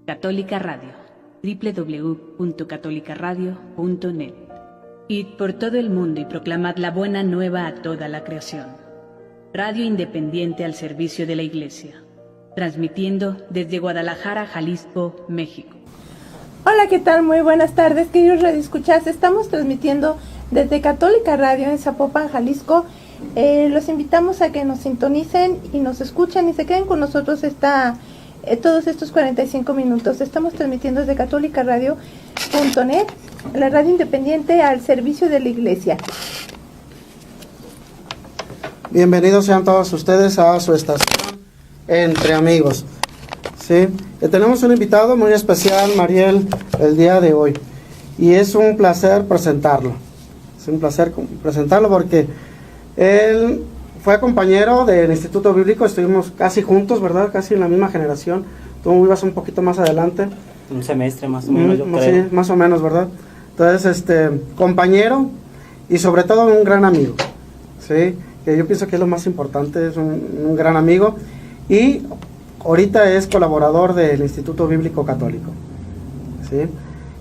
Católica Radio, www.catolicaradio.net. Id por todo el mundo y proclamad la buena nueva a toda la creación. Radio independiente al servicio de la Iglesia, transmitiendo desde Guadalajara, Jalisco, México. Hola, ¿qué tal? Muy buenas tardes, queridos radioescuchas. Estamos transmitiendo desde Católica Radio en Zapopan, Jalisco. Los invitamos a que nos sintonicen y nos escuchen y se queden con nosotros todos estos 45 minutos. Estamos transmitiendo desde catolicaradio.net, la radio independiente al servicio de la Iglesia. Bienvenidos sean todos ustedes a su estación Entre Amigos. Sí, tenemos un invitado muy especial, Mariel, el día de hoy. Y es un placer presentarlo. Es un placer presentarlo porque él fue compañero del Instituto Bíblico, estuvimos casi juntos, ¿verdad? Casi en la misma generación. Tú ibas un poquito más adelante. Un semestre más o menos, yo creo. Sí, más o menos, ¿verdad? Entonces, compañero y sobre todo un gran amigo, ¿sí? Que yo pienso que es lo más importante, es un gran amigo. Y ahorita es colaborador del Instituto Bíblico Católico, ¿sí?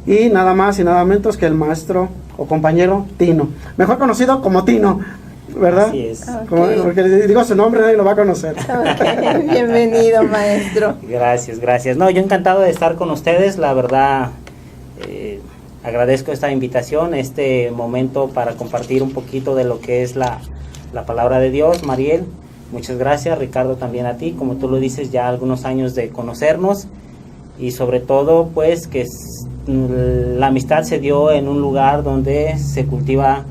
Y nada más y nada menos que el maestro o compañero Tino, mejor conocido como Tino, ¿verdad? Así es. Okay. Porque digo su nombre, nadie lo va a conocer. Okay. Bienvenido, maestro. Gracias. No, yo encantado de estar con ustedes, la verdad, agradezco esta invitación, este momento para compartir un poquito de lo que es la palabra de Dios. Mariel, muchas gracias. Ricardo, también a ti, como tú lo dices, ya algunos años de conocernos y sobre todo, pues, que la amistad se dio en un lugar donde se cultiva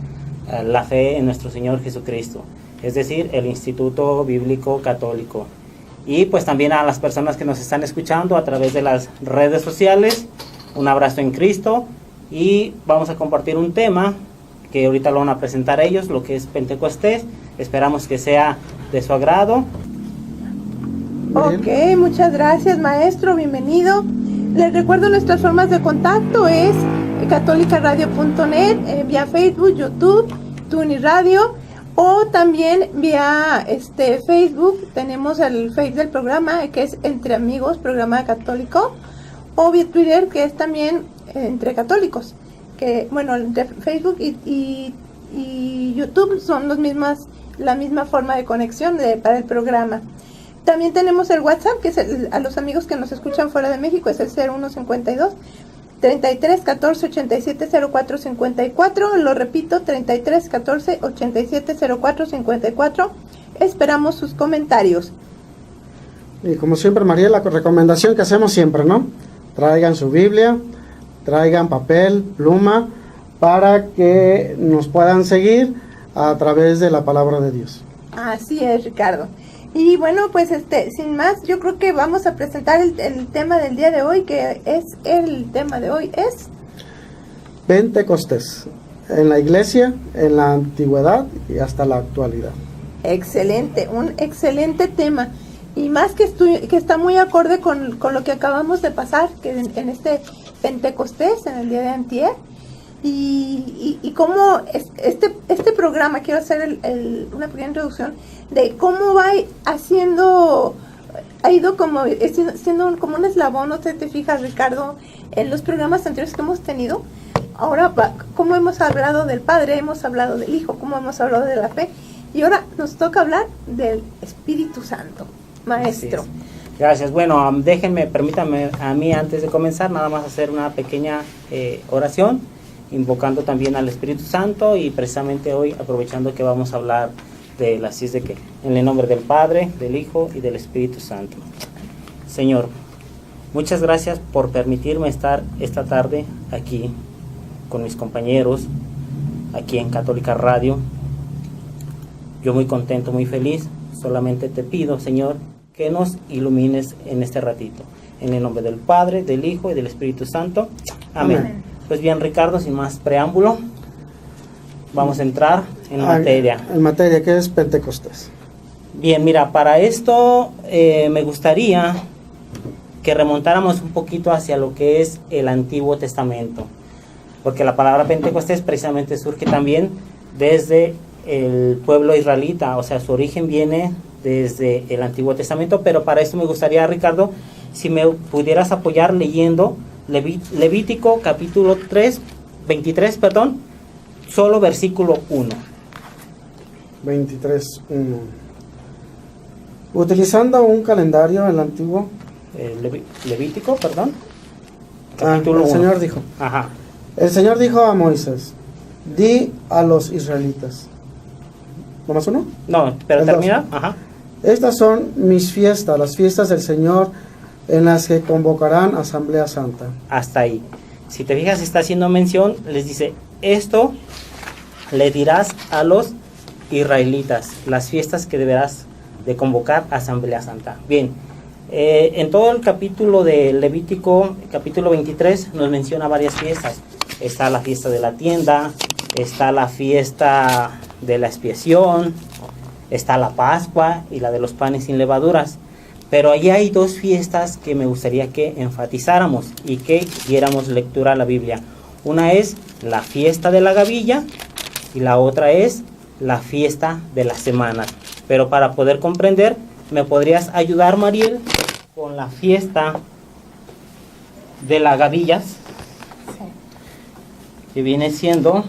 la fe en nuestro Señor Jesucristo, es decir, el Instituto Bíblico Católico. Y pues también a las personas que nos están escuchando a través de las redes sociales, un abrazo en Cristo, y vamos a compartir un tema que ahorita lo van a presentar ellos, lo que es Pentecostés. Esperamos que sea de su agrado. Ok, muchas gracias, maestro, bienvenido. Les recuerdo nuestras formas de contacto, es catolicaradio.net, vía Facebook, YouTube, TuneIn Radio, o también vía Facebook. Tenemos el Face del programa, que es Entre Amigos, programa católico, o vía Twitter, que es también Entre Católicos, que bueno, entre Facebook y YouTube son la misma forma de conexión para el programa. También tenemos el WhatsApp, que es a los amigos que nos escuchan fuera de México, es el 0152 33 14 87 04 54. Lo repito, 33 14 87 04 54. Esperamos sus comentarios. Y como siempre, María, la recomendación que hacemos siempre, ¿no? Traigan su Biblia, traigan papel, pluma, para que nos puedan seguir a través de la palabra de Dios. Así es, Ricardo. Y bueno, pues sin más, yo creo que vamos a presentar el tema del día de hoy, que el tema de hoy es Pentecostés, en la iglesia, en la antigüedad y hasta la actualidad. Excelente, un excelente tema. Y más que está muy acorde con lo que acabamos de pasar, que en este Pentecostés, en el día de antier. Y cómo este programa, quiero hacer una pequeña introducción de cómo ha ido como siendo como un eslabón. No te fijas, Ricardo, en los programas anteriores que hemos tenido. Ahora, cómo hemos hablado del Padre, hemos hablado del Hijo, cómo hemos hablado de la fe, y ahora nos toca hablar del Espíritu Santo, maestro. Gracias. Bueno, permítanme a mí, antes de comenzar, nada más hacer una pequeña oración, invocando también al Espíritu Santo, y precisamente hoy aprovechando que vamos a hablar de así es de que, en el nombre del Padre, del Hijo y del Espíritu Santo. Señor, muchas gracias por permitirme estar esta tarde aquí con mis compañeros, aquí en Católica Radio. Yo muy contento, muy feliz. Solamente te pido, Señor, que nos ilumines en este ratito. En el nombre del Padre, del Hijo y del Espíritu Santo. Amén. Amén. Pues bien, Ricardo, sin más preámbulo, vamos a entrar en materia. En materia, ¿qué es Pentecostés? Bien, mira, para esto me gustaría que remontáramos un poquito hacia lo que es el Antiguo Testamento, porque la palabra Pentecostés precisamente surge también desde el pueblo israelita, o sea, su origen viene desde el Antiguo Testamento, pero para esto me gustaría, Ricardo, si me pudieras apoyar leyendo Levítico capítulo 23, solo versículo 1. 23, 1. Utilizando un calendario, el antiguo. Levítico, El 1. Señor dijo. Ajá. El Señor dijo a Moisés, di a los israelitas. ¿Nomás uno? No, pero El termina. 2. Ajá. Estas son mis fiestas, las fiestas del Señor, en las que convocarán asamblea santa. Hasta ahí. Si te fijas, está haciendo mención, les dice, esto le dirás a los israelitas, las fiestas que deberás de convocar asamblea santa. Bien, en todo el capítulo de Levítico, capítulo 23, nos menciona varias fiestas. Está la fiesta de la tienda, está la fiesta de la expiación, está la Pascua y la de los panes sin levaduras. Pero allí hay dos fiestas que me gustaría que enfatizáramos y que diéramos lectura a la Biblia. Una es la fiesta de la gavilla y la otra es la fiesta de las semanas. Pero para poder comprender, ¿me podrías ayudar, Mariel, con la fiesta de las gavillas? Sí. Que viene siendo,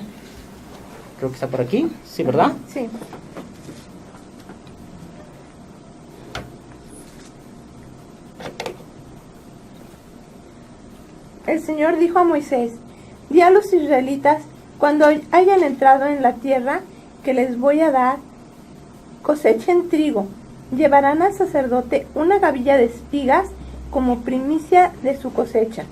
creo que está por aquí, ¿sí, verdad? Sí. El Señor dijo a Moisés, di a los israelitas, cuando hayan entrado en la tierra que les voy a dar, cosechen trigo. Llevarán al sacerdote una gavilla de espigas como primicia de su cosecha.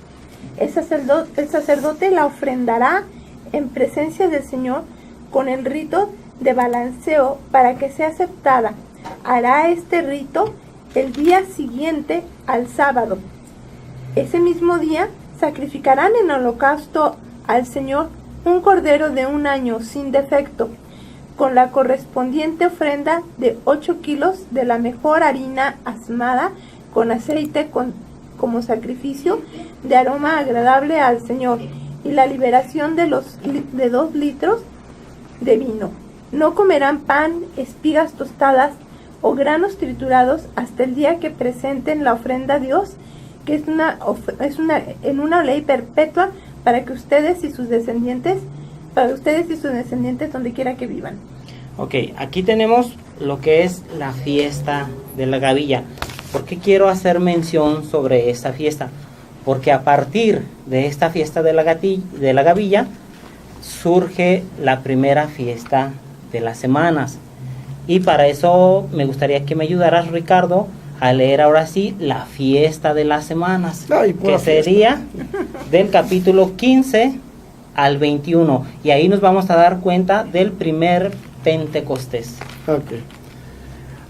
El sacerdote la ofrendará en presencia del Señor con el rito de balanceo para que sea aceptada. Hará este rito el día siguiente al sábado. Ese mismo día sacrificarán en holocausto al Señor un cordero de 1 año sin defecto, con la correspondiente ofrenda de 8 kilos de la mejor harina asmada con aceite como sacrificio de aroma agradable al Señor, y la liberación de 2 litros de vino. No comerán pan, espigas tostadas o granos triturados hasta el día que presenten la ofrenda a Dios, que es una ley perpetua para ustedes y sus descendientes donde quiera que vivan. Ok, aquí tenemos lo que es la fiesta de la gavilla. ¿Por qué quiero hacer mención sobre esta fiesta? Porque a partir de esta fiesta de la gavilla surge la primera fiesta de las semanas. Y para eso me gustaría que me ayudaras, Ricardo, a leer ahora sí la fiesta de las semanas, que sería del capítulo 15 al 21. Y ahí nos vamos a dar cuenta del primer Pentecostés. Okay.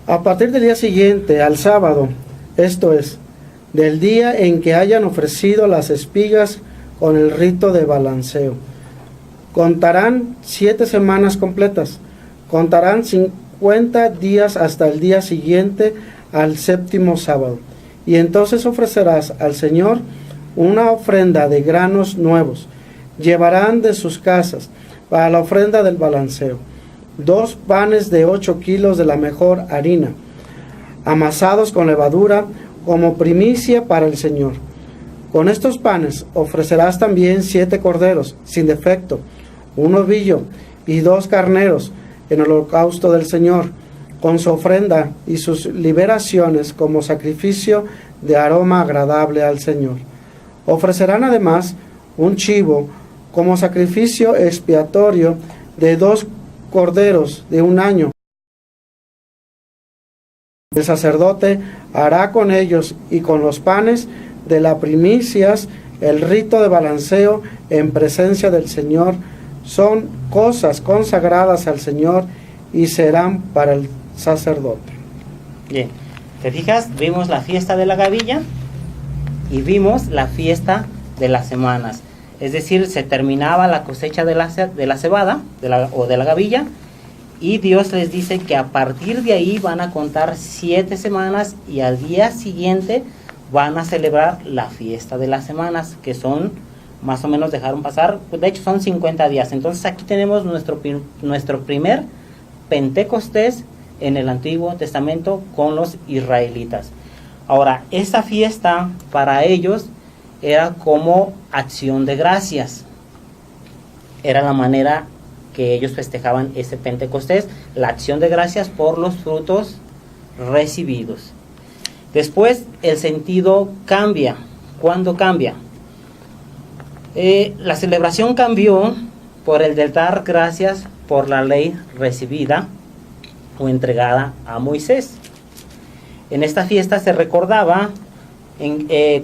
A partir del día siguiente, al sábado, esto es, del día en que hayan ofrecido las espigas con el rito de balanceo, contarán 7 semanas completas, contarán 50 días hasta el día siguiente al 7º sábado, y entonces ofrecerás al Señor una ofrenda de granos nuevos. Llevarán de sus casas para la ofrenda del balanceo 2 panes de 8 kilos de la mejor harina, amasados con levadura, como primicia para el Señor. Con estos panes ofrecerás también 7 corderos sin defecto, 1 ovillo y 2 carneros en el holocausto del Señor, con su ofrenda y sus liberaciones como sacrificio de aroma agradable al Señor. Ofrecerán además un chivo como sacrificio expiatorio de 2 corderos de 1 año. El sacerdote hará con ellos y con los panes de las primicias el rito de balanceo en presencia del Señor. Son cosas consagradas al Señor y serán para el sacerdote. Bien, ¿te fijas? Vimos la fiesta de la gavilla y vimos la fiesta de las semanas. Es decir, se terminaba la cosecha de la cebada o de la gavilla, y Dios les dice que a partir de ahí van a contar 7 semanas y al día siguiente van a celebrar la fiesta de las semanas, que son más o menos, dejaron pasar, de hecho son 50 días. Entonces aquí tenemos nuestro primer Pentecostés en el Antiguo Testamento con los israelitas. Ahora, esta fiesta para ellos era como acción de gracias. Era la manera que ellos festejaban ese Pentecostés, la acción de gracias por los frutos recibidos. Después el sentido cambia. ¿Cuándo cambia? La celebración cambió por el de dar gracias por la ley recibida o entregada a Moisés. En esta fiesta se recordaba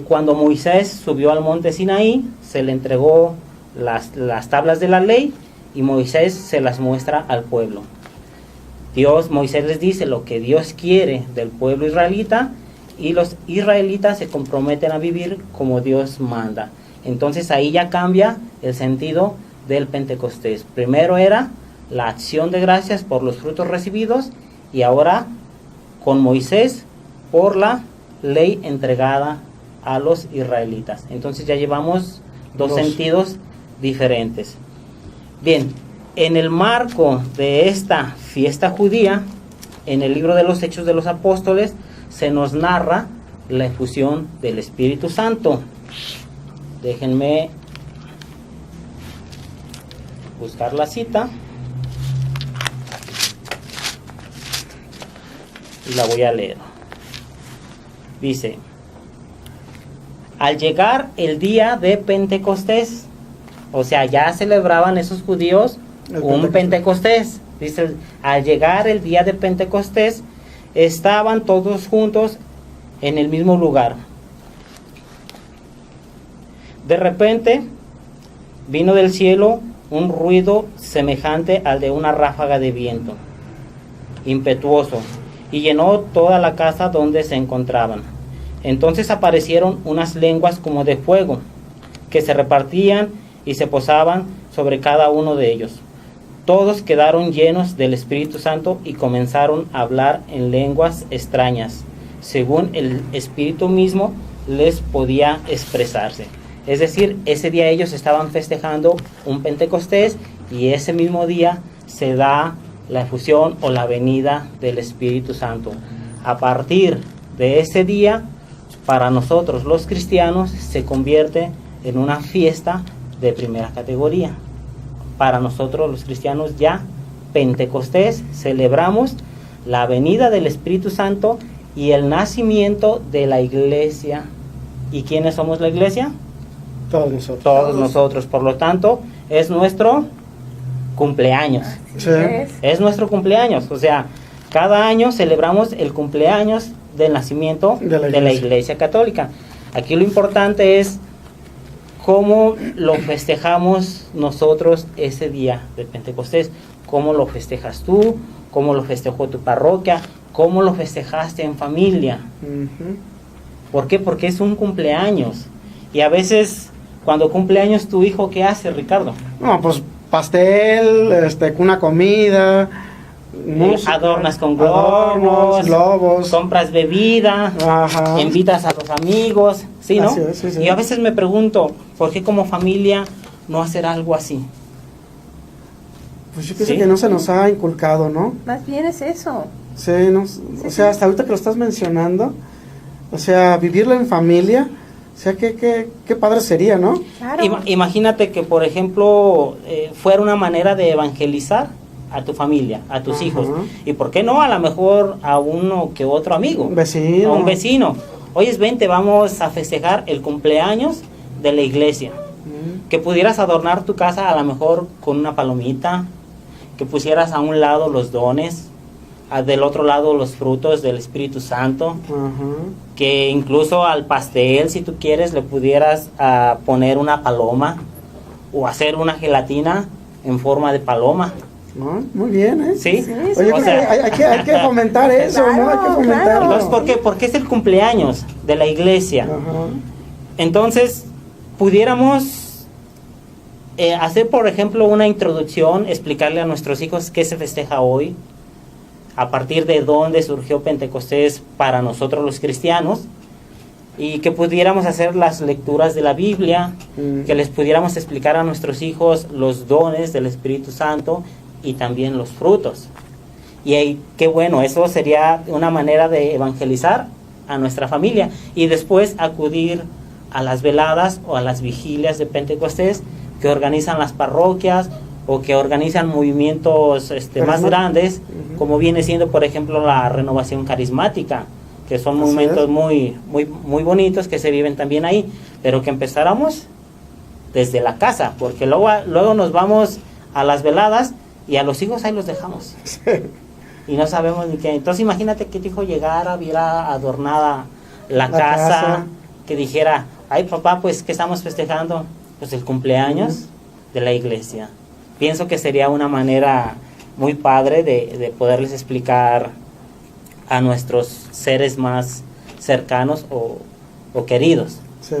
cuando Moisés subió al monte Sinaí, se le entregó las tablas de la ley y Moisés se las muestra al pueblo. Moisés les dice lo que Dios quiere del pueblo israelita y los israelitas se comprometen a vivir como Dios manda. Entonces ahí ya cambia el sentido del Pentecostés. Primero era la acción de gracias por los frutos recibidos y ahora con Moisés por la ley entregada a los israelitas. Entonces ya llevamos dos sentidos diferentes. Bien, en el marco de esta fiesta judía, en el libro de los Hechos de los Apóstoles, se nos narra la efusión del Espíritu Santo. Déjenme buscar la cita y la voy a leer. Dice: al llegar el día de Pentecostés, o sea, ya celebraban esos judíos un Pentecostés. Dice, al llegar el día de Pentecostés, estaban todos juntos en el mismo lugar. De repente vino del cielo un ruido semejante al de una ráfaga de viento impetuoso y llenó toda la casa donde se encontraban. Entonces aparecieron unas lenguas como de fuego que se repartían y se posaban sobre cada uno de ellos. Todos quedaron llenos del Espíritu Santo y comenzaron a hablar en lenguas extrañas, según el Espíritu mismo les podía expresarse. Es decir, ese día ellos estaban festejando un Pentecostés y ese mismo día se da la efusión o la venida del Espíritu Santo. A partir de ese día, para nosotros los cristianos se convierte en una fiesta de primera categoría. Para nosotros los cristianos ya Pentecostés celebramos la venida del Espíritu Santo y el nacimiento de la iglesia. ¿Y quiénes somos la iglesia? Todos nosotros. Todos nosotros. Por lo tanto, es nuestro cumpleaños. Sí. Es nuestro cumpleaños. O sea, cada año celebramos el cumpleaños del nacimiento de la iglesia católica. Aquí lo importante es cómo lo festejamos nosotros ese día de Pentecostés. Cómo lo festejas tú, cómo lo festejó tu parroquia, cómo lo festejaste en familia. ¿Por qué? Porque es un cumpleaños. Y a veces, cuando cumple años tu hijo, ¿qué hace, Ricardo? No, pues pastel, una comida, música, adornas con globos, compras bebida, ajá, invitas a los amigos, ¿sí, no? Así es, sí, sí. Y a veces me pregunto, ¿por qué como familia no hacer algo así? Pues yo pienso que no se nos ha inculcado, ¿no? Más bien es eso. Sí, no, o sea, hasta ahorita que lo estás mencionando, o sea, vivirlo en familia, o sea, qué padre sería, ¿no? Claro. Imagínate que, por ejemplo, fuera una manera de evangelizar a tu familia, a tus hijos. Y por qué no, a lo mejor a uno que otro amigo. Vecino. A un vecino. Oye, vente, vamos a festejar el cumpleaños de la iglesia. Que pudieras adornar tu casa a lo mejor con una palomita, que pusieras a un lado los dones, del otro lado los frutos del Espíritu Santo, que incluso al pastel, si tú quieres, le pudieras poner una paloma o hacer una gelatina en forma de paloma. Muy bien, ¿eh? ¿Sí? Oye, O sea, hay que fomentar eso, claro, ¿no? Hay que fomentarlo. claro. Entonces, ¿por qué? Porque es el cumpleaños de la iglesia. Entonces, pudiéramos hacer, por ejemplo, una introducción, explicarle a nuestros hijos qué se festeja hoy, a partir de dónde surgió Pentecostés para nosotros los cristianos, y que pudiéramos hacer las lecturas de la Biblia, que les pudiéramos explicar a nuestros hijos los dones del Espíritu Santo y también los frutos. Y qué bueno, eso sería una manera de evangelizar a nuestra familia y después acudir a las veladas o a las vigilias de Pentecostés que organizan las parroquias o que organizan movimientos más grandes, como viene siendo, por ejemplo, la renovación carismática, que son momentos muy bonitos que se viven también ahí, pero que empezáramos desde la casa, porque luego nos vamos a las veladas y a los hijos ahí los dejamos. Sí. Y no sabemos ni qué. Entonces imagínate que tu hijo llegara, viera adornada la casa, que dijera, ay papá, pues ¿qué estamos festejando? Pues el cumpleaños de la iglesia. Pienso que sería una manera muy padre de poderles explicar a nuestros seres más cercanos o queridos. Sí.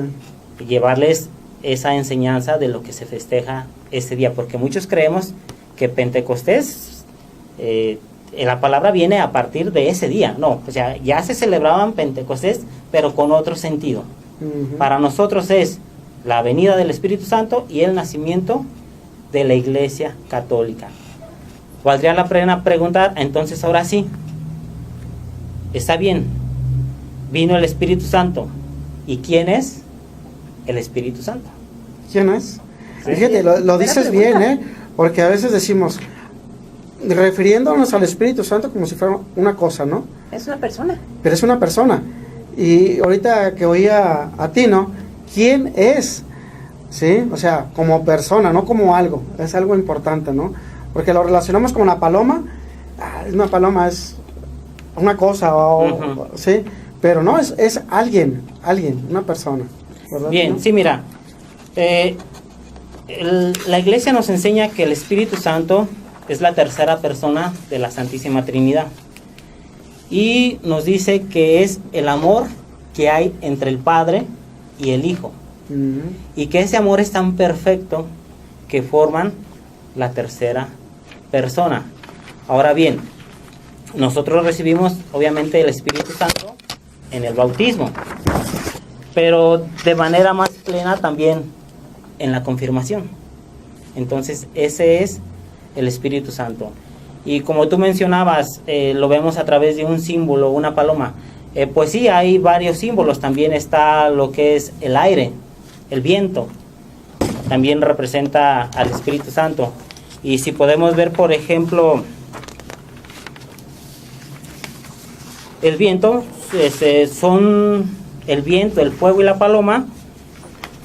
Y llevarles esa enseñanza de lo que se festeja ese día, porque muchos creemos que Pentecostés, la palabra viene a partir de ese día. No, o sea, ya se celebraban Pentecostés, pero con otro sentido. Para nosotros es la venida del Espíritu Santo y el nacimiento de la Iglesia Católica. Valdría la pena preguntar, entonces ahora sí, está bien, vino el Espíritu Santo, ¿y quién es el Espíritu Santo? ¿Quién es? ¿Sí? Fíjate, lo dices bien, porque a veces decimos, refiriéndonos al Espíritu Santo como si fuera una cosa, ¿no? Es una persona. Pero es una persona. Y ahorita que oía a ti, ¿no? ¿Quién es? ¿Sí? O sea, como persona, no como algo. Es algo importante, ¿no? Porque lo relacionamos con la paloma. Una paloma es una cosa, ¿sí? Pero no, es alguien, una persona. ¿Verdad? Bien, ¿no? Sí, mira. La iglesia nos enseña que el Espíritu Santo es la tercera persona de la Santísima Trinidad. Y nos dice que es el amor que hay entre el Padre y el Hijo. Y que ese amor es tan perfecto que forman la tercera persona. Ahora bien, nosotros recibimos obviamente el Espíritu Santo en el bautismo, pero de manera más plena también en la confirmación. Entonces ese es el Espíritu Santo. Y como tú mencionabas, lo vemos a través de un símbolo, una paloma. Pues sí, hay varios símbolos. También está lo que es el aire, el viento. También representa al Espíritu Santo. Y si podemos ver, por ejemplo, el viento, el viento, el fuego y la paloma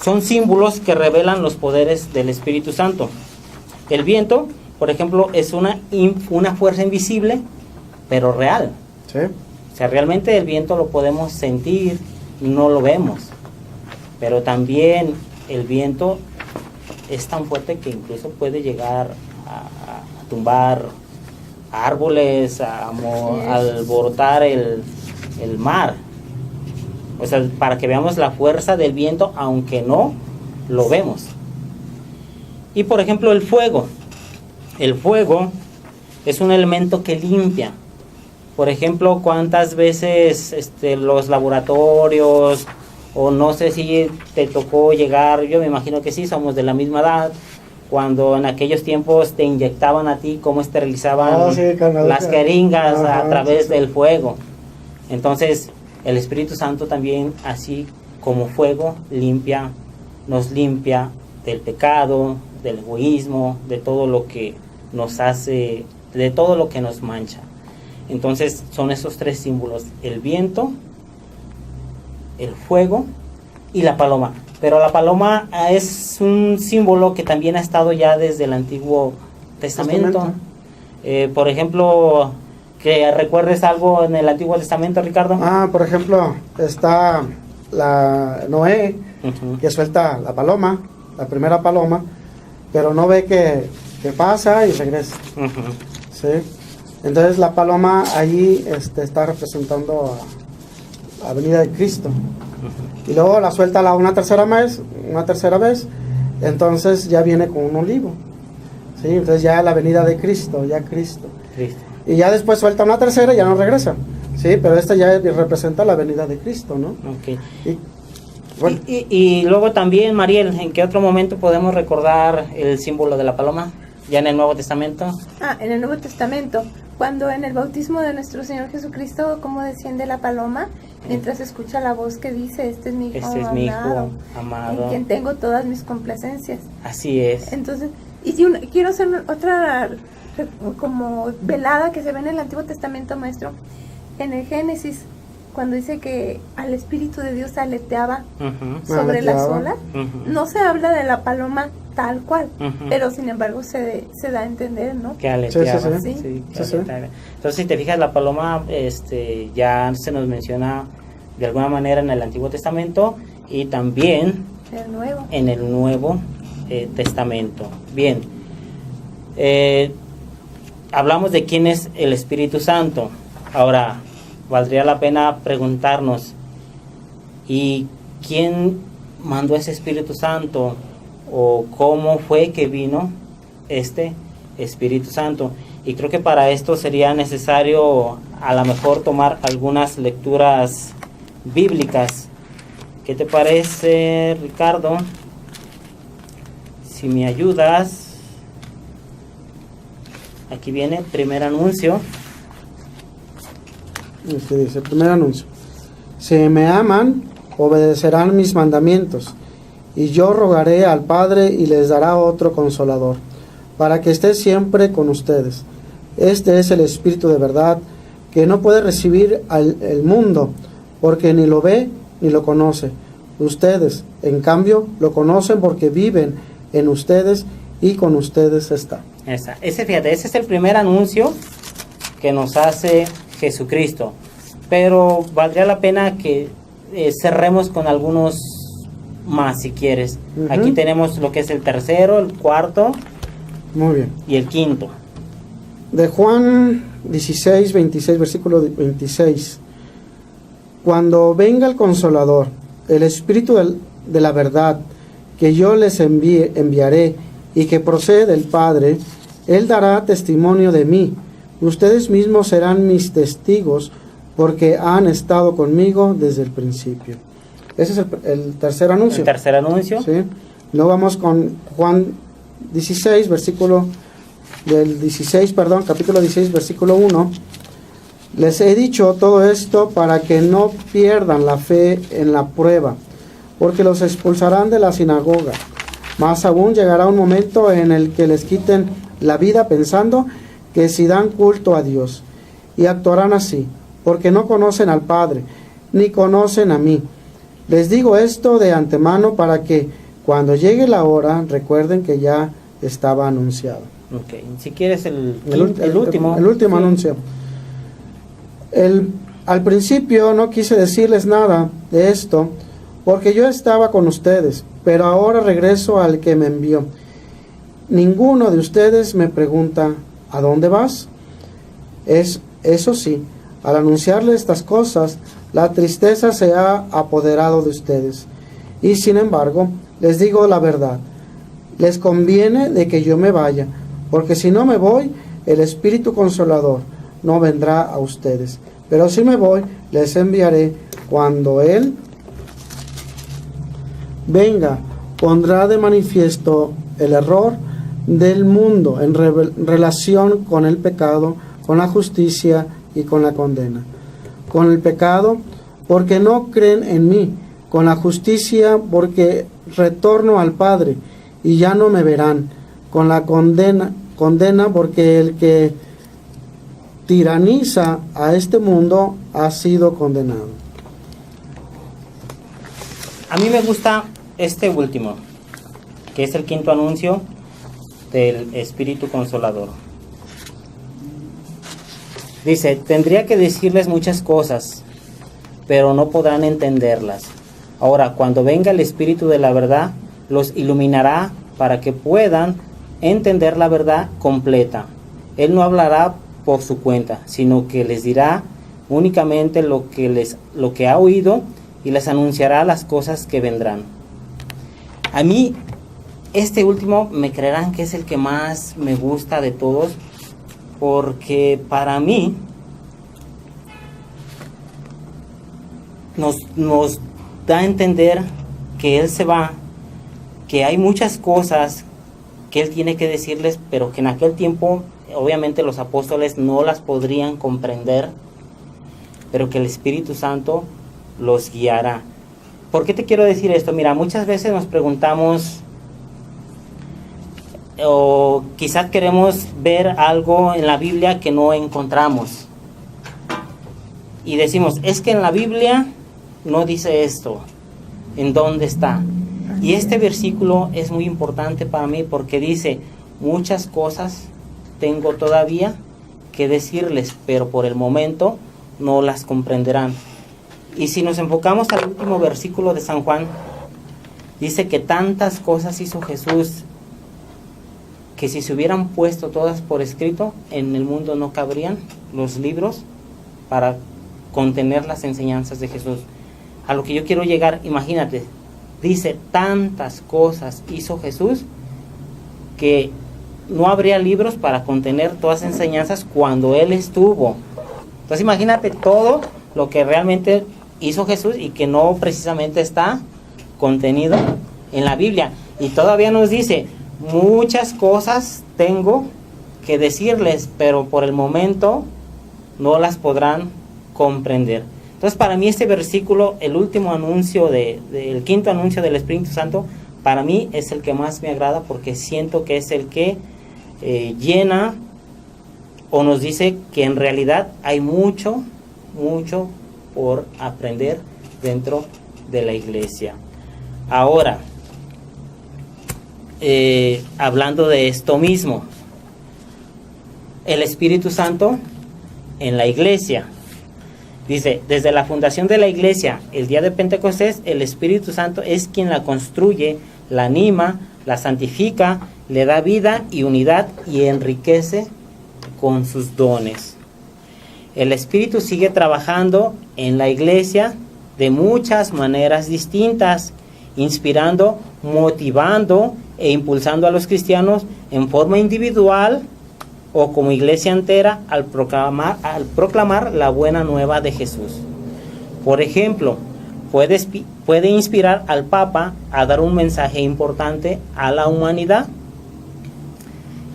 son símbolos que revelan los poderes del Espíritu Santo. El viento, por ejemplo, es una fuerza invisible, pero real. Sí. O sea, realmente el viento lo podemos sentir, no lo vemos. Pero también el viento es tan fuerte que incluso puede llegar a tumbar árboles, a alborotar el mar. O sea, para que veamos la fuerza del viento, aunque no lo vemos. Y por ejemplo, el fuego. El fuego es un elemento que limpia. Por ejemplo, cuántas veces los laboratorios, o no sé si te tocó llegar, yo me imagino que sí, somos de la misma edad, cuando en aquellos tiempos te inyectaban a ti, cómo esterilizaban las jeringas a través del fuego. Entonces, el Espíritu Santo también, así como fuego, nos limpia del pecado, del egoísmo, de todo lo que nos hace, de todo lo que nos mancha. Entonces son esos tres símbolos: el viento, el fuego y la paloma. Pero la paloma es un símbolo que también ha estado ya desde el Antiguo Testamento. Por ejemplo, que recuerdes algo en el Antiguo Testamento, Ricardo. Por ejemplo, está la Noé, que suelta la paloma, la primera paloma, pero no ve que pasa y regresa. ¿Sí? Entonces la paloma allí está representando a la venida de Cristo. Y luego la suelta una tercera vez, entonces ya viene con un olivo. ¿Sí? Entonces ya la venida de Cristo, Cristo. Y ya después suelta una tercera y ya no regresa. Sí, pero esta ya representa la venida de Cristo, ¿no? Okay. Bueno. Y luego también, Mariel, ¿en qué otro momento podemos recordar el símbolo de la paloma? ¿Ya en el Nuevo Testamento? En el Nuevo Testamento, cuando en el bautismo de nuestro Señor Jesucristo, como desciende la paloma, mientras escucha la voz que dice, este es mi hijo Este es mi hijo amado, en quien tengo todas mis complacencias. Así es. Entonces, quiero hacer otra como velada que se ve en el Antiguo Testamento, maestro, en el Génesis, cuando dice que al Espíritu de Dios aleteaba sobre las olas. No se habla de la paloma tal cual, pero sin embargo se da a entender, ¿no? Que aleteaba. Sí. Aleteaba. Entonces, si te fijas, la paloma ya se nos menciona de alguna manera en el Antiguo Testamento y también en el Nuevo Testamento. Bien, hablamos de quién es el Espíritu Santo. Ahora, valdría la pena preguntarnos, ¿y quién mandó ese Espíritu Santo? ¿O cómo fue que vino este Espíritu Santo? Y creo que para esto sería necesario a lo mejor tomar algunas lecturas bíblicas. ¿Qué te parece, Ricardo? Si me ayudas. Aquí viene primer anuncio. Este dice, primer anuncio. Si me aman, obedecerán mis mandamientos, y yo rogaré al Padre y les dará otro consolador, para que esté siempre con ustedes. Este es el Espíritu de verdad, que no puede recibir el mundo, porque ni lo ve ni lo conoce. Ustedes, en cambio, lo conocen porque viven en ustedes y con ustedes está. Fíjate, ese es el primer anuncio que nos hace Jesucristo, pero valdría la pena que cerremos con algunos más si quieres. Aquí tenemos lo que es el tercero, el cuarto. Muy bien. Y el quinto. De Juan 16, 26, versículo 26. Cuando venga el Consolador, el Espíritu de la verdad, que yo les enviaré y que procede del Padre, Él dará testimonio de mí. Ustedes mismos serán mis testigos, porque han estado conmigo desde el principio. Ese es el tercer anuncio. El tercer anuncio. Sí. Luego vamos con Juan 16, capítulo 16, versículo 1. Les he dicho todo esto para que no pierdan la fe en la prueba, porque los expulsarán de la sinagoga. Más aún llegará un momento en el que les quiten la vida pensando que si dan culto a Dios, y actuarán así, porque no conocen al Padre, ni conocen a mí. Les digo esto de antemano para que cuando llegue la hora recuerden que ya estaba anunciado. Okay. Si quieres el último. El último anuncio. Al principio no quise decirles nada de esto, porque yo estaba con ustedes, pero ahora regreso al que me envió. Ninguno de ustedes me pregunta, ¿a dónde vas? Eso sí, al anunciarles estas cosas, la tristeza se ha apoderado de ustedes. Y sin embargo, les digo la verdad, les conviene de que yo me vaya, porque si no me voy, el Espíritu Consolador no vendrá a ustedes. Pero si me voy, les enviaré. Cuando Él venga, pondrá de manifiesto el error del mundo en relación con el pecado, con la justicia y con la condena. Con el pecado, porque no creen en mí. Con la justicia, porque retorno al Padre y ya no me verán. Con la condena, porque el que tiraniza a este mundo ha sido condenado. A mí me gusta este último, que es el quinto anuncio del Espíritu Consolador. Dice, tendría que decirles muchas cosas, pero no podrán entenderlas. Ahora, cuando venga el Espíritu de la verdad, los iluminará para que puedan entender la verdad completa. Él no hablará por su cuenta, sino que les dirá únicamente lo que ha oído y les anunciará las cosas que vendrán. A mí, este último, me creerán que es el que más me gusta de todos, porque para mí nos da a entender que Él se va, que hay muchas cosas que Él tiene que decirles, pero que en aquel tiempo obviamente los apóstoles no las podrían comprender, pero que el Espíritu Santo los guiará. ¿Por qué te quiero decir esto? Mira, muchas veces nos preguntamos, o quizás queremos ver algo en la Biblia que no encontramos. Y decimos, es que en la Biblia no dice esto. ¿En dónde está? Y este versículo es muy importante para mí porque dice, muchas cosas tengo todavía que decirles, pero por el momento no las comprenderán. Y si nos enfocamos al último versículo de San Juan, dice que tantas cosas hizo Jesús que si se hubieran puesto todas por escrito, en el mundo no cabrían los libros para contener las enseñanzas de Jesús. A lo que yo quiero llegar, imagínate, dice tantas cosas hizo Jesús que no habría libros para contener todas las enseñanzas cuando Él estuvo. Entonces imagínate todo lo que realmente hizo Jesús y que no precisamente está contenido en la Biblia. Y todavía nos dice, muchas cosas tengo que decirles, pero por el momento no las podrán comprender. Entonces para mí este versículo, el último anuncio, el quinto anuncio del Espíritu Santo, para mí es el que más me agrada porque siento que es el que llena o nos dice que en realidad hay mucho por aprender dentro de la iglesia. Ahora, hablando de esto mismo, el Espíritu Santo en la iglesia. Dice, desde la fundación de la iglesia, el día de Pentecostés, el Espíritu Santo es quien la construye, la anima, la santifica, le da vida y unidad y enriquece con sus dones. El Espíritu sigue trabajando en la iglesia de muchas maneras distintas, inspirando, motivando e impulsando a los cristianos en forma individual o como iglesia entera al proclamar la buena nueva de Jesús. Por ejemplo, puede inspirar al Papa a dar un mensaje importante a la humanidad.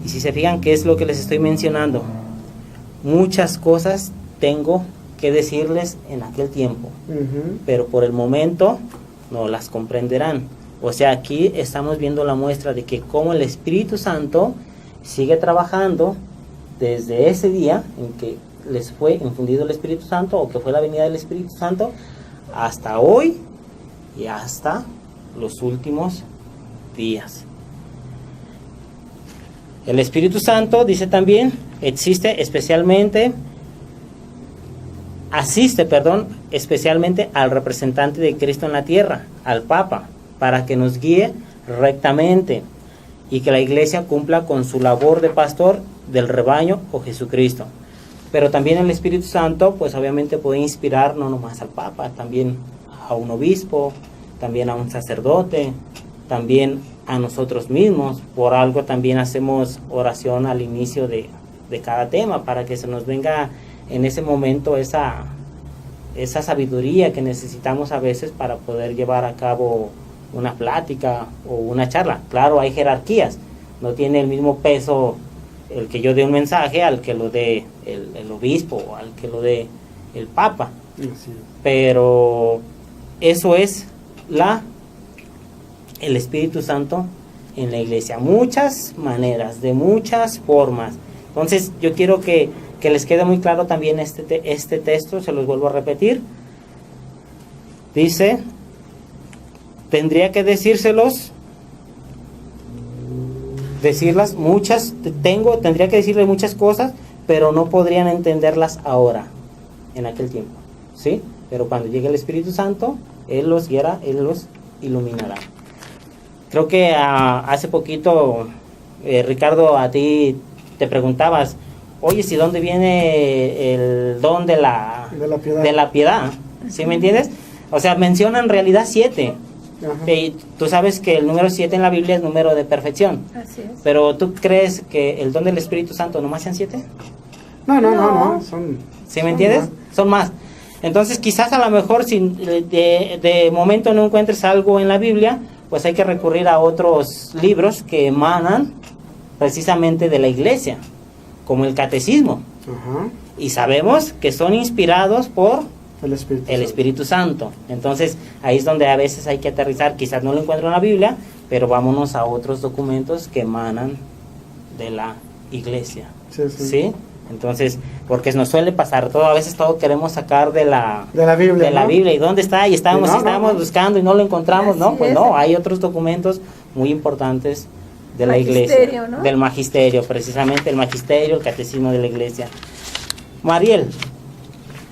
Y si se fijan, ¿qué es lo que les estoy mencionando? Muchas cosas tengo que decirles en aquel tiempo, pero por el momento no las comprenderán. O sea, aquí estamos viendo la muestra de que cómo el Espíritu Santo sigue trabajando desde ese día en que les fue infundido el Espíritu Santo o que fue la venida del Espíritu Santo hasta hoy y hasta los últimos días. El Espíritu Santo, dice también, asiste especialmente al representante de Cristo en la tierra, al Papa, para que nos guíe rectamente y que la iglesia cumpla con su labor de pastor del rebaño o Jesucristo. Pero también el Espíritu Santo, pues obviamente puede inspirar no nomás al Papa, también a un obispo, también a un sacerdote, también a nosotros mismos. Por algo también hacemos oración al inicio de cada tema, para que se nos venga en ese momento esa sabiduría que necesitamos a veces para poder llevar a cabo una plática o una charla. Claro, hay jerarquías, no tiene el mismo peso el que yo dé un mensaje al que lo dé el obispo o al que lo dé el Papa. Sí. Pero eso es el Espíritu Santo en la iglesia. Muchas maneras, de muchas formas. Entonces yo quiero que les quede muy claro también este texto, se los vuelvo a repetir. Dice, tendría que tendría que decirles muchas cosas, pero no podrían entenderlas ahora, en aquel tiempo, ¿sí? Pero cuando llegue el Espíritu Santo, Él los guiará, Él los iluminará. Creo que hace poquito, Ricardo, a ti te preguntabas, oye, si ¿dónde viene el don de la piedad? ¿Sí me entiendes? O sea, menciona en realidad 7. Y tú sabes que el número 7 en la Biblia es número de perfección. Así es. Pero ¿tú crees que el don del Espíritu Santo nomás sean 7? No. ¿Sí me entiendes? Son más. Entonces quizás a lo mejor si de momento no encuentres algo en la Biblia, pues hay que recurrir a otros libros que emanan precisamente de la iglesia, como el catecismo. Ajá. Y sabemos que son inspirados por El Espíritu el Santo. Espíritu Santo. Entonces, ahí es donde a veces hay que aterrizar. Quizás no lo encuentro en la Biblia, pero vámonos a otros documentos que emanan de la iglesia. Sí, sí. ¿Sí? Entonces, porque nos suele pasar todo, a veces todo queremos sacar de la Biblia, de la ¿no? Biblia. ¿Y dónde está? Y estábamos, No, estábamos no. buscando y no lo encontramos, ¿no? Así Pues es. no, hay otros documentos muy importantes de la Magisterio, iglesia, ¿no? del magisterio, precisamente el magisterio, el catecismo de la iglesia. Mariel,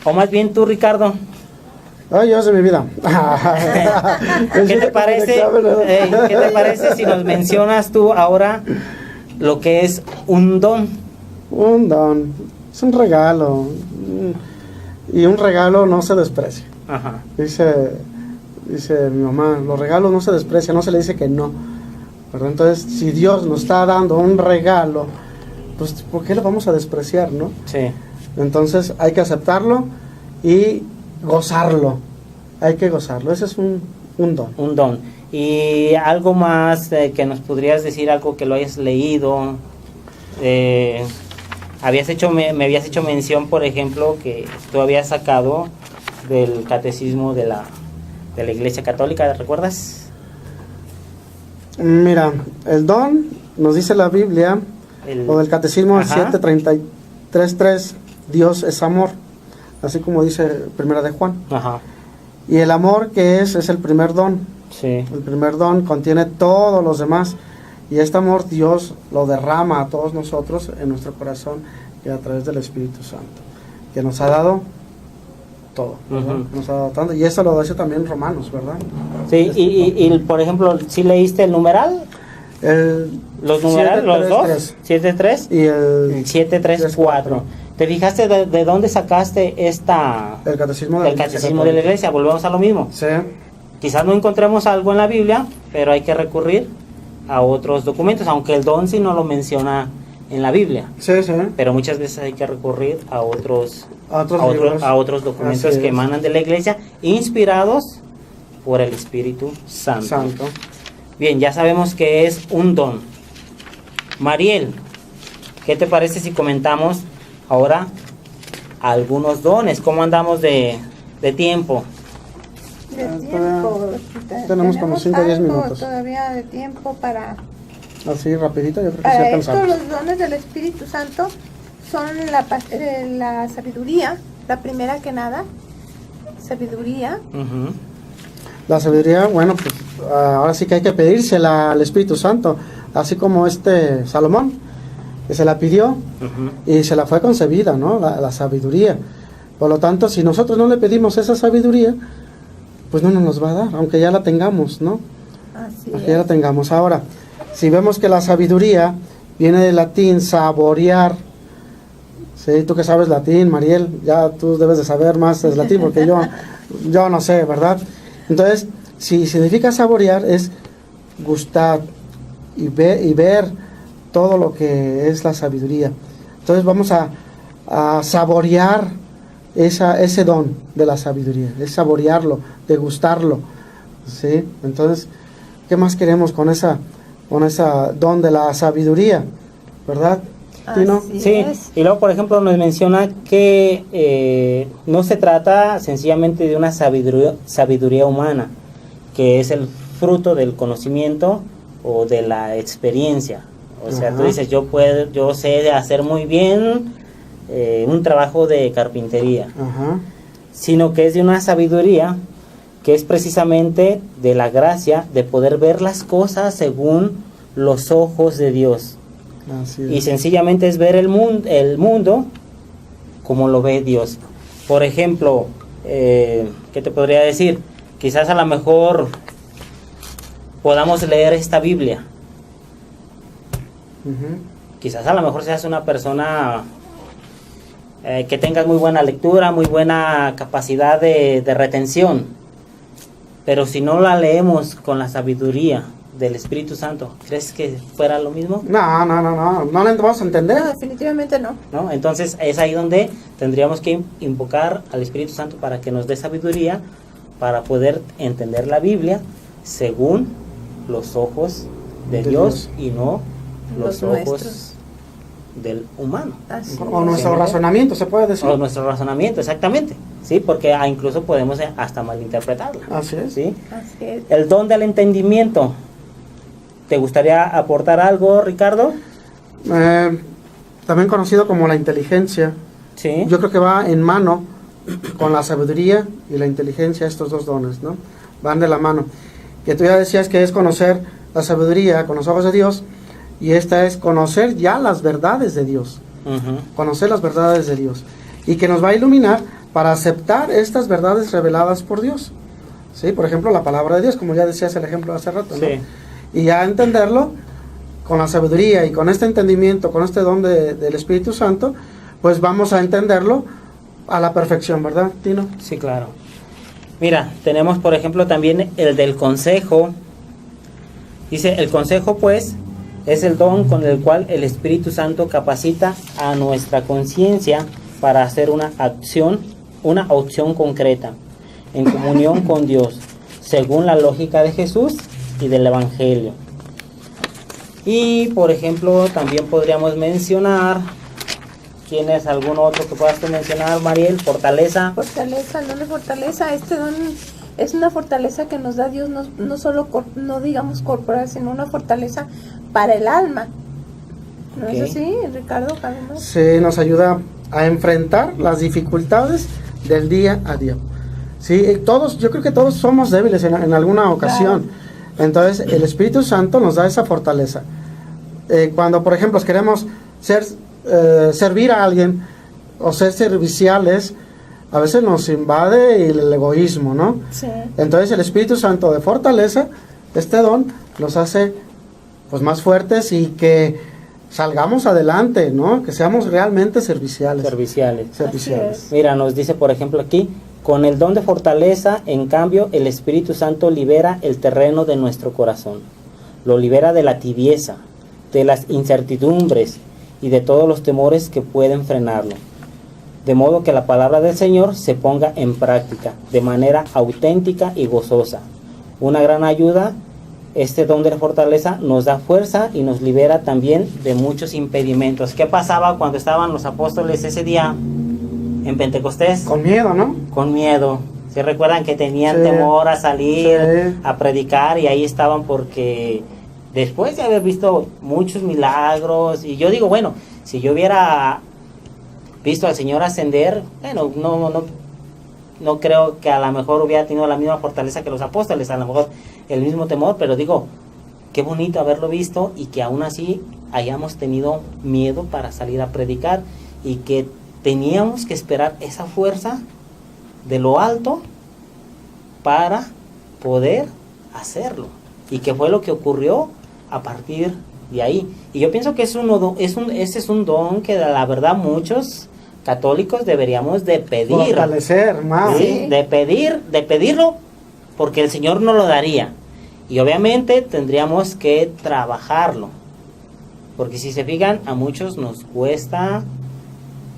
o más bien tú, Ricardo, Ay, Dios de mi vida. ¿qué te parece? ¿Qué te parece si nos mencionas tú ahora lo que es un don? Un don, es un regalo. Y un regalo no se desprecia. Ajá. Dice mi mamá, los regalos no se desprecian, no se le dice que no. ¿Verdad? Entonces, si Dios nos está dando un regalo, pues ¿por qué lo vamos a despreciar, no? Sí. Entonces hay que aceptarlo y gozarlo. Hay que gozarlo. Ese es un don. Un don. Y algo más que nos podrías decir, algo que lo hayas leído. Me habías hecho mención, por ejemplo, que tú habías sacado del catecismo de la Iglesia Católica, ¿recuerdas? Mira, el don, nos dice la Biblia, o del catecismo Ajá. 7:33:3, Dios es amor, así como dice Primera de Juan. Ajá. Y el amor que es el primer don. Sí. El primer don contiene todos los demás. Y este amor Dios lo derrama a todos nosotros en nuestro corazón y a través del Espíritu Santo, que nos ha dado todo, ¿verdad? Ujú. Nos ha dado tanto. Y eso lo dice también Romanos, ¿verdad? Sí, y por ejemplo, ¿sí leíste el numeral? Los numerales, los dos, 7.3 y el 7.3.4. ¿Te fijaste de dónde sacaste el catecismo el catecismo de la iglesia? Volvemos a lo mismo. Sí, Quizás no encontremos algo en la Biblia, pero hay que recurrir a otros documentos, aunque el don sí no lo menciona en la Biblia. sí, sí. Pero muchas veces hay que recurrir a otros Libros. a otros documentos Así que es. emanan de la iglesia, inspirados por el Espíritu Santo. Santo. Bien, ya sabemos que es un don. Mariel, ¿qué te parece si comentamos ahora algunos dones? ¿Cómo andamos de tiempo? De Todavía tiempo. tenemos como 5 o 10 algo minutos. Todavía de tiempo para Así rapidito, yo creo que sí Para esto, alcanzamos. los dones del Espíritu Santo son la sabiduría, la primera que nada, sabiduría. Ujú. La sabiduría, bueno, pues ahora sí que hay que pedírsela al Espíritu Santo, así como Salomón, que se la pidió Ujú. y se la fue concebida, ¿no? La sabiduría. Por lo tanto, si nosotros no le pedimos esa sabiduría, pues no nos va a dar, aunque ya la tengamos, ¿no? Así Aunque ya la es. tengamos. Ahora, si vemos que la sabiduría viene del latín saborear, sí, tú que sabes latín, Mariel, ya tú debes de saber más del latín porque yo no sé, ¿verdad? Entonces, si significa saborear es gustar y ver todo lo que es la sabiduría. Entonces vamos a saborear ese don de la sabiduría, es saborearlo, degustarlo, ¿sí? Entonces, ¿qué más queremos con esa don de la sabiduría, verdad, Tino? Así Sí, es. y luego por ejemplo nos menciona que no se trata sencillamente de una sabiduría humana, que es el fruto del conocimiento o de la experiencia. O sea, tú Ajá. dices, yo sé hacer muy bien un trabajo de carpintería, Ajá, sino que es de una sabiduría que es precisamente de la gracia de poder ver las cosas según los ojos de Dios. así Y es. sencillamente es ver el mundo como lo ve Dios. Por ejemplo, ¿qué te podría decir? Quizás a lo mejor podamos leer esta Biblia. Ujú. Quizás a lo mejor seas una persona que tengas muy buena lectura, muy buena capacidad de retención. Pero si no la leemos con la sabiduría del Espíritu Santo, ¿crees que fuera lo mismo? No le vamos a entender. No, definitivamente no. ¿No? Entonces es ahí donde tendríamos que invocar al Espíritu Santo para que nos dé sabiduría para poder entender la Biblia según los ojos de De Dios y no los Los ojos nuestros. del humano. Así O es. nuestro Sí. razonamiento, se puede decir. O nuestro razonamiento, exactamente. Sí, porque incluso podemos hasta malinterpretarla. Así es. ¿Sí? Así es. El don del entendimiento. ¿Te gustaría aportar algo, Ricardo? También conocido como la inteligencia. Sí. Yo creo que va en mano con la sabiduría y la inteligencia, estos dos dones, ¿no? Van de la mano. Que tú ya decías que es conocer la sabiduría con los ojos de Dios, y esta es conocer ya las verdades de Dios, Ujú. conocer las verdades de Dios, y que nos va a iluminar para aceptar estas verdades reveladas por Dios. ¿Sí? Por ejemplo, la palabra de Dios, como ya decías el ejemplo hace rato, ¿no? Sí. Y ya entenderlo con la sabiduría y con este entendimiento, con este don del Espíritu Santo, pues vamos a entenderlo a la perfección, ¿verdad, Tino? Sí, claro. Mira, tenemos por ejemplo también el del consejo. Dice, el consejo pues es el don con el cual el Espíritu Santo capacita a nuestra conciencia para hacer una opción concreta, en comunión con Dios, según la lógica de Jesús y del Evangelio. Y por ejemplo también podríamos mencionar, ¿tienes algún otro que puedas tú mencionar, Mariel? Fortaleza. Fortaleza, el don de fortaleza. Este don es una fortaleza que nos da Dios, no solo, no digamos corporal, sino una fortaleza para el alma. ¿No Ok. es así, Ricardo? Carlos? Se nos ayuda a enfrentar las dificultades del día a día. Sí, todos, yo creo que todos somos débiles en alguna ocasión. Entonces, el Espíritu Santo nos da esa fortaleza. Cuando, por ejemplo, queremos servir a alguien o ser serviciales, a veces nos invade el egoísmo, ¿no? Sí. Entonces, el Espíritu Santo de fortaleza, este don, nos hace pues más fuertes y que salgamos adelante, ¿no? Que seamos realmente serviciales. Serviciales. Serviciales. Así es. Mira, nos dice por ejemplo aquí, con el don de fortaleza, en cambio, el Espíritu Santo libera el terreno de nuestro corazón. Lo libera de la tibieza, de las incertidumbres y de todos los temores que pueden frenarlo. De modo que la palabra del Señor se ponga en práctica de manera auténtica y gozosa. Una gran ayuda, este don de la fortaleza nos da fuerza y nos libera también de muchos impedimentos. ¿Qué pasaba cuando estaban los apóstoles ese día en Pentecostés? Con miedo, ¿no? Con miedo. ¿Se recuerdan que tenían Sí. temor a salir, Sí. a predicar? Y ahí estaban porque después de haber visto muchos milagros, y yo digo, bueno, si yo hubiera visto al Señor ascender, bueno, no creo que a lo mejor hubiera tenido la misma fortaleza que los apóstoles, a lo mejor el mismo temor, pero digo, qué bonito haberlo visto y que aún así hayamos tenido miedo para salir a predicar y que teníamos que esperar esa fuerza de lo alto para poder hacerlo, y que fue lo que ocurrió a partir de ahí. Y yo pienso que ese es un don que la verdad muchos católicos deberíamos de pedir, Fortalecer más. ¿sí? de pedirlo, porque el Señor nos lo daría, y obviamente tendríamos que trabajarlo, porque si se fijan, a muchos nos cuesta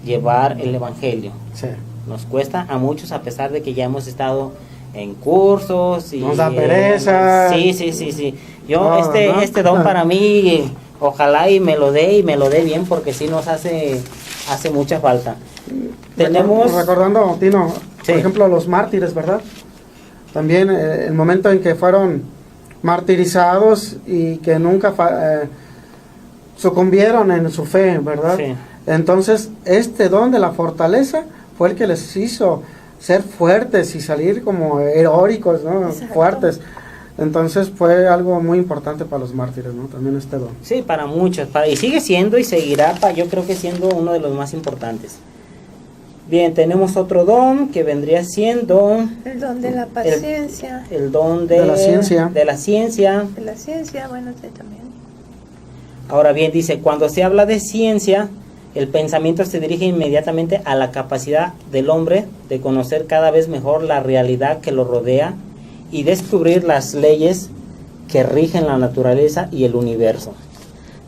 llevar el evangelio. Sí. Nos cuesta a muchos, a pesar de que ya hemos estado en cursos y Nos da pereza. Sí. Yo No, no. este don para mí, ojalá y me lo dé bien, porque sí nos hace mucha falta. Tenemos Recordando, Tino, Sí. por ejemplo, los mártires, ¿verdad? También el momento en que fueron martirizados y que nunca sucumbieron en su fe, ¿verdad? Sí. Entonces, este don de la fortaleza fue el que les hizo ser fuertes y salir como heroicos, ¿no? Exacto. Fuertes. Entonces fue algo muy importante para los mártires, ¿no? También este don. Sí, para muchos, y sigue siendo y seguirá, yo creo que siendo uno de los más importantes. Bien, tenemos otro don que vendría siendo El don de la paciencia. el don De la ciencia. de la ciencia. De la ciencia, bueno, sí, también. Ahora bien, dice, cuando se habla de ciencia, el pensamiento se dirige inmediatamente a la capacidad del hombre de conocer cada vez mejor la realidad que lo rodea y descubrir las leyes que rigen la naturaleza y el universo.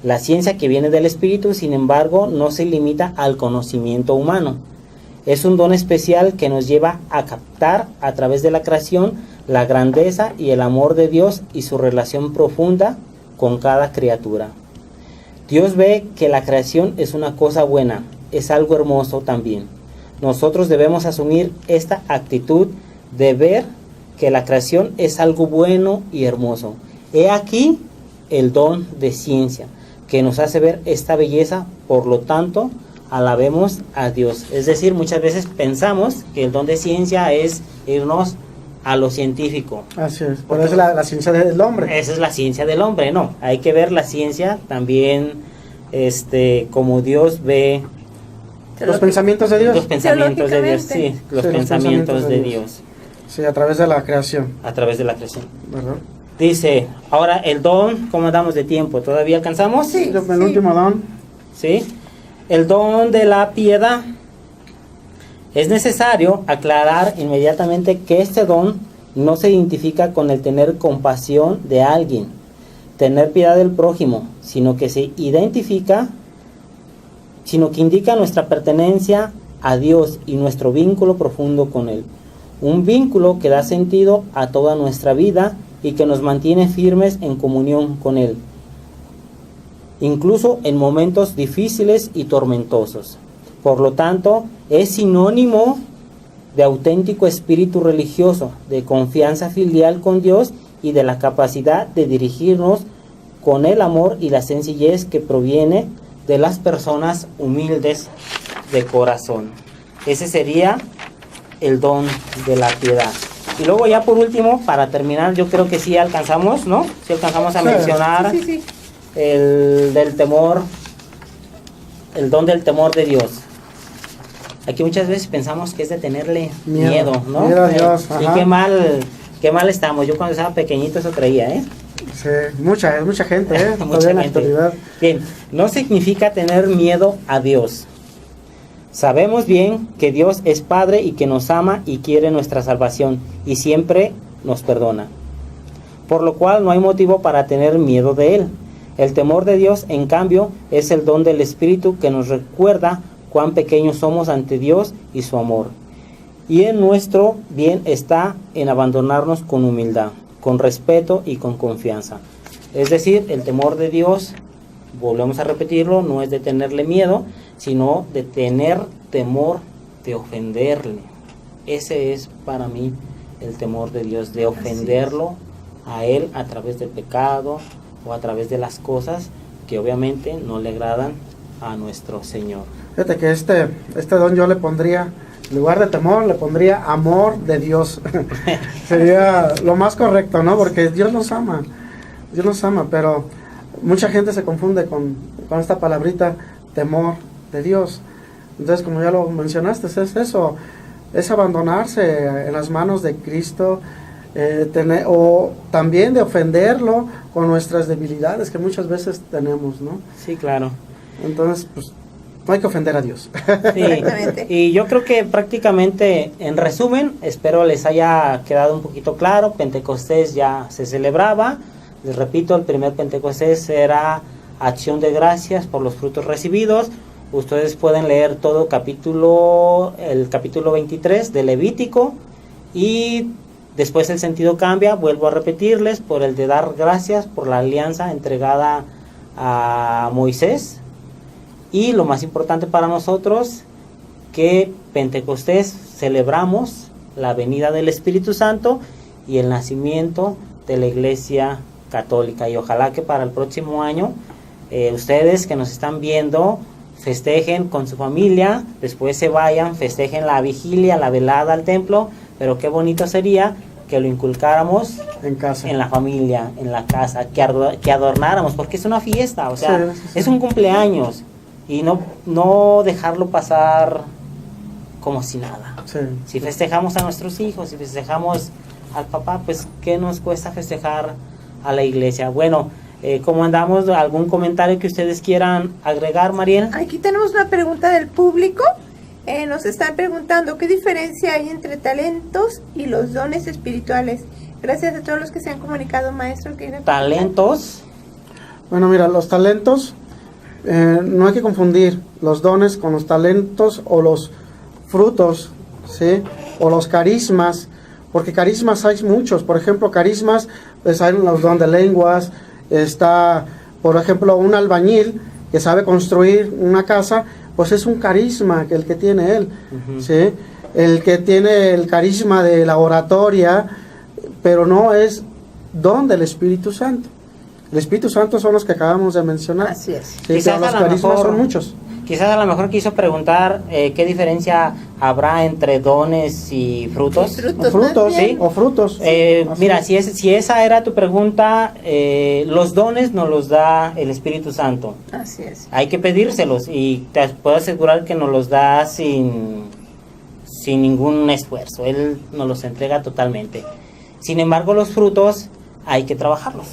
La ciencia que viene del espíritu, sin embargo, no se limita al conocimiento humano. Es un don especial que nos lleva a captar a través de la creación la grandeza y el amor de Dios y su relación profunda con cada criatura. Dios ve que la creación es una cosa buena, es algo hermoso también. Nosotros debemos asumir esta actitud de ver que la creación es algo bueno y hermoso. He aquí el don de ciencia, que nos hace ver esta belleza, por lo tanto, alabemos a Dios. Es decir, muchas veces pensamos que el don de ciencia es irnos a lo científico. Así es, pero es la ciencia del hombre. Esa es la ciencia del hombre, no. Hay que ver la ciencia también, como Dios ve Los pensamientos de Dios. los pensamientos de Dios, sí, los pensamientos de Dios. Sí, a través de la creación. A través de la creación. ¿Verdad? Dice, ahora el don, ¿cómo andamos de tiempo? ¿Todavía alcanzamos? Sí, el último don. ¿Sí? El don de la piedad. Es necesario aclarar inmediatamente que este don no se identifica con el tener compasión de alguien, tener piedad del prójimo, sino que indica nuestra pertenencia a Dios y nuestro vínculo profundo con Él. Un vínculo que da sentido a toda nuestra vida y que nos mantiene firmes en comunión con Él, incluso en momentos difíciles y tormentosos. Por lo tanto, es sinónimo de auténtico espíritu religioso, de confianza filial con Dios y de la capacidad de dirigirnos con el amor y la sencillez que proviene de las personas humildes de corazón. Ese sería el don de la piedad. Y luego ya por último, para terminar, yo creo que sí alcanzamos, ¿no? Sí alcanzamos a mencionar el del temor, el don del temor de Dios. Aquí muchas veces pensamos que es de tenerle miedo, ¿no? Miedo a Dios, sí, qué mal estamos. Yo cuando estaba pequeñito eso creía, ¿eh? Sí, mucha gente, mucha gente. Bien, no significa tener miedo a Dios. Sabemos bien que Dios es Padre y que nos ama y quiere nuestra salvación y siempre nos perdona. Por lo cual no hay motivo para tener miedo de Él. El temor de Dios, en cambio, es el don del Espíritu que nos recuerda cuán pequeños somos ante Dios y su amor. Y en nuestro bien está en abandonarnos con humildad, con respeto y con confianza. Es decir, el temor de Dios, volvemos a repetirlo, no es de tenerle miedo, sino de tener temor de ofenderle. Ese es para mí el temor de Dios, de ofenderlo a Él a través del pecado o a través de las cosas que obviamente no le agradan a nuestro Señor. Fíjate que este don yo le pondría, en lugar de temor, le pondría amor de Dios. Sería lo más correcto, ¿no? Porque Dios nos ama, pero mucha gente se confunde con esta palabrita, temor de Dios. Entonces, como ya lo mencionaste, es eso, es abandonarse en las manos de Cristo, o también de ofenderlo con nuestras debilidades que muchas veces tenemos, ¿no? Sí, claro. Entonces, pues, no hay que ofender a Dios. Sí, y yo creo que prácticamente, en resumen, espero les haya quedado un poquito claro. Pentecostés ya se celebraba. Les repito, el primer Pentecostés era acción de gracias por los frutos recibidos. Ustedes pueden leer todo el capítulo 23 de Levítico, y después el sentido cambia, vuelvo a repetirles, por el de dar gracias por la alianza entregada a Moisés. Y lo más importante para nosotros, que Pentecostés celebramos la venida del Espíritu Santo y el nacimiento de la Iglesia Católica. Y ojalá que para el próximo año ustedes que nos están viendo festejen con su familia, después se vayan, festejen la vigilia, la velada al templo, pero qué bonito sería que lo inculcáramos en casa, en la familia, en la casa, que adornáramos, porque es una fiesta, o sea, sí. Es un cumpleaños. Y no dejarlo pasar como si nada. Sí. Si festejamos a nuestros hijos, si festejamos al papá, pues ¿qué nos cuesta festejar a la iglesia? Bueno, ¿cómo andamos? ¿Algún comentario que ustedes quieran agregar, Mariel? Aquí tenemos una pregunta del público. Nos están preguntando qué diferencia hay entre talentos y los dones espirituales. Gracias a todos los que se han comunicado, maestro. ¿Talentos? Bueno, mira, los talentos, no hay que confundir los dones con los talentos o los frutos, ¿sí? O los carismas porque carismas hay muchos. Por ejemplo, carismas, pues hay los don de lenguas, está, por ejemplo, un albañil que sabe construir una casa, pues es un carisma el que tiene él, ¿sí? El que tiene el carisma de la oratoria, pero no es don del Espíritu Santo. El Espíritu Santo son los que acabamos de mencionar. Así es. Sí, pero los carismas son muchos. Quizás a lo mejor quiso preguntar qué diferencia habrá entre dones y frutos. O frutos, ¿sí? O frutos. Mira, si esa era tu pregunta, los dones nos los da el Espíritu Santo. Así es. Hay que pedírselos y te puedo asegurar que nos los da sin ningún esfuerzo. Él nos los entrega totalmente. Sin embargo, los frutos hay que trabajarlos.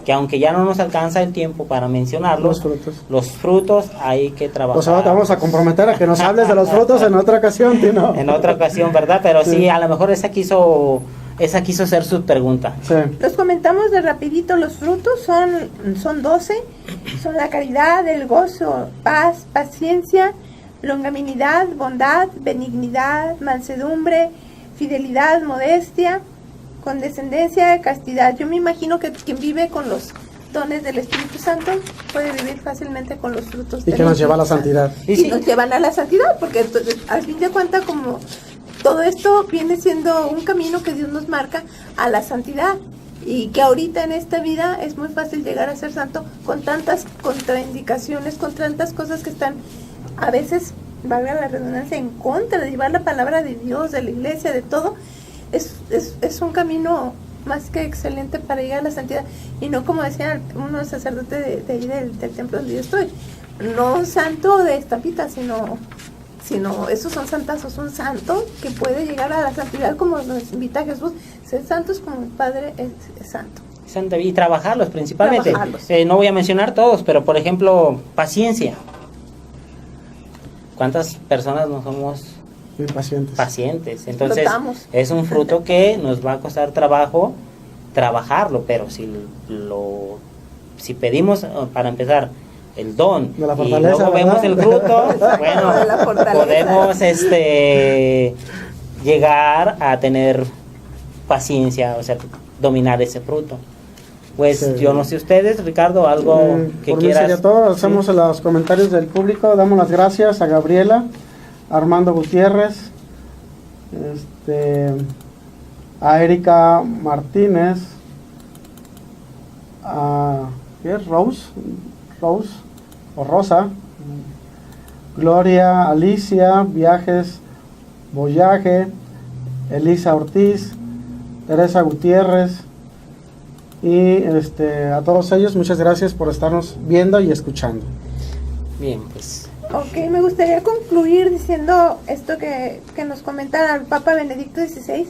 Que aunque ya no nos alcanza el tiempo para mencionarlos, los frutos hay que trabajar. Pues ahora te vamos a comprometer a que nos hables de los frutos en otra ocasión, Tino. En otra ocasión, ¿verdad? Pero sí, a lo mejor esa quiso ser su pregunta. Sí. Los comentamos de rapidito. Los frutos son 12. Son la caridad, el gozo, paz, paciencia, longanimidad, bondad, benignidad, mansedumbre, fidelidad, modestia, condescendencia, castidad. Yo me imagino que quien vive con los dones del Espíritu Santo puede vivir fácilmente con los frutos. Y que nos lleva a la santidad. Y nos llevan a la santidad, porque al fin de cuentas, como todo esto viene siendo un camino que Dios nos marca a la santidad. Y que ahorita en esta vida es muy fácil llegar a ser santo con tantas contraindicaciones, con tantas cosas que están a veces, valga la redundancia, en contra de llevar la palabra de Dios, de la iglesia, de todo. Es un camino más que excelente para llegar a la santidad, y no como decía uno sacerdote de ahí del templo donde yo estoy, no un santo de estampita, sino esos son santazos, un santo que puede llegar a la santidad como nos invita Jesús, ser santos como el Padre es santo. Y trabajarlos principalmente. Trabajarlos. No voy a mencionar todos, pero por ejemplo, paciencia. ¿Cuántas personas no somos Muy pacientes. pacientes? Entonces, Flotamos. es un fruto que nos va a costar trabajo trabajarlo, pero si pedimos, para empezar, el don De la y fortaleza, luego vemos ¿verdad? el fruto, bueno, De la fortaleza. podemos llegar a tener paciencia, o sea, dominar ese fruto. Pues Sí. yo no sé ustedes, Ricardo, algo que por mí quieras. sería todo. Hacemos los comentarios del público. Damos las gracias a Gabriela, a Armando Gutiérrez, a Erika Martínez, a ¿qué es? Rose o Rosa, Gloria, Alicia, Viajes, Boyaje, Elisa Ortiz, Teresa Gutiérrez, y a todos ellos muchas gracias por estarnos viendo y escuchando. Bien, pues Ok, me gustaría concluir diciendo esto que nos comenta el Papa Benedicto XVI.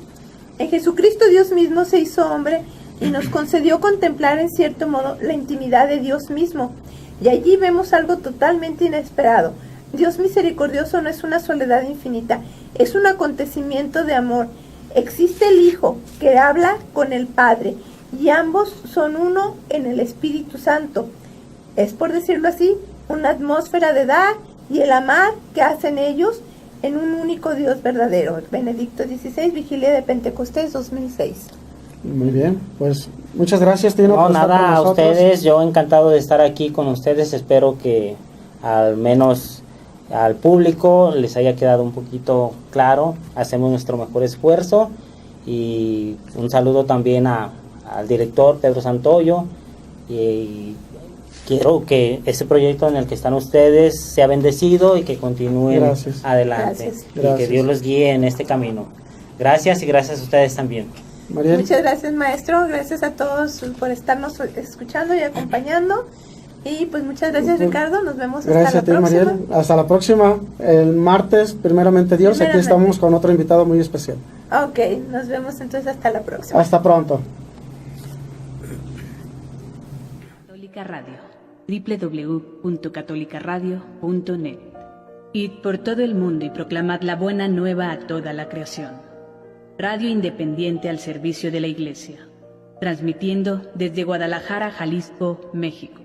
En Jesucristo Dios mismo se hizo hombre y nos concedió contemplar en cierto modo la intimidad de Dios mismo. Y allí vemos algo totalmente inesperado. Dios misericordioso no es una soledad infinita, es un acontecimiento de amor. Existe el Hijo que habla con el Padre y ambos son uno en el Espíritu Santo. Es, por decirlo así, una atmósfera de dar y el amar que hacen ellos en un único Dios verdadero. Benedicto XVI, Vigilia de Pentecostés 2006. Muy bien, pues muchas gracias, Tino. no, por estar nada, con a nosotros. ustedes, yo encantado de estar aquí con ustedes, espero que al menos al público les haya quedado un poquito claro, hacemos nuestro mejor esfuerzo, y un saludo también al director Pedro Santoyo, y quiero que ese proyecto en el que están ustedes sea bendecido y que continúen Gracias. adelante. Gracias. Y Gracias. que Dios los guíe en este camino. Gracias, y gracias a ustedes también. Mariel. Muchas gracias, maestro. Gracias a todos por estarnos escuchando y acompañando. Y pues muchas gracias, Ricardo. Nos vemos Gracias a hasta ti, la próxima. Mariel. Hasta la próxima. El martes, primeramente Dios, aquí Primeramente. estamos con otro invitado muy especial. Ok, nos vemos entonces hasta la próxima. Hasta pronto. Católica Radio, www.catolicaradio.net. Id por todo el mundo y proclamad la buena nueva a toda la creación. Radio independiente al servicio de la Iglesia, transmitiendo desde Guadalajara, Jalisco, México.